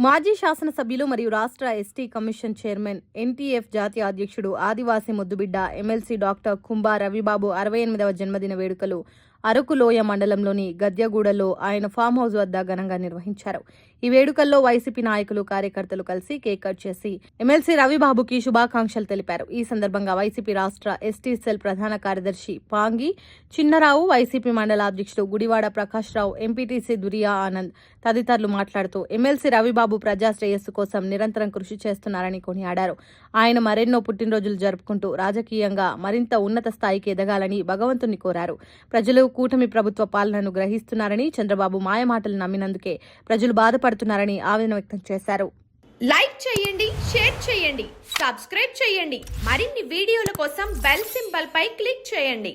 మాజీ శాసనసభ్యులు మరియు రాష్ట్ర ఎస్టీ కమిషన్ చైర్మన్, ఎన్టీఎఫ్ జాతీయ అధ్యక్షుడు, ఆదివాసీ ముద్దుబిడ్డ, ఎమ్మెల్సీ డాక్టర్ కుంభా రవిబాబు 68వ జన్మదిన వేడుకలు అరకులోయ మండలంలోని గద్యగూడలో ఆయన ఫామ్ హౌస్ వద్ద ఘనంగా నిర్వహించారు. ఈ వేడుకల్లో వైసీపీ నాయకులు, కార్యకర్తలు కలిసి కేక్ కట్ చేసి ఎమ్మెల్సీ రవిబాబుకి శుభాకాంక్షలు తెలిపారు. ఈ సందర్భంగా వైసీపీ రాష్ట్ర ఎస్టీ సెల్ ప్రధాన కార్యదర్శి పాంగి చిన్నరావు, వైసీపీ మండల అధ్యక్షుడు గుడివాడ ప్రకాష్ రావు, ఎంపీటీసీ దురియా ఆనంద్ తదితరులు మాట్లాడుతూ ఎమ్మెల్సీ రవిబాబు ప్రజా శ్రేయస్సు కోసం నిరంతరం కృషి చేస్తున్నారని కొనియాడారు. ఆయన మరెన్నో పుట్టినరోజులు జరుపుకుంటూ రాజకీయంగా మరింత ఉన్నత స్థాయికి ఎదగాలని భగవంతుని కోరారు. ప్రజలు కూటమి ప్రభుత్వ పాలనను గ్రహిస్తున్నారని, చంద్రబాబు మాయమాటలు నమ్మినందుకే ప్రజలు బాధపడుతున్నారని ఆవేదన వ్యక్తం చేశారు. లైక్ చేయండి, షేర్ చేయండి, సబ్స్క్రైబ్ చేయండి. మరిన్ని వీడియోల కోసం బెల్ సింబల్ పై క్లిక్ చేయండి.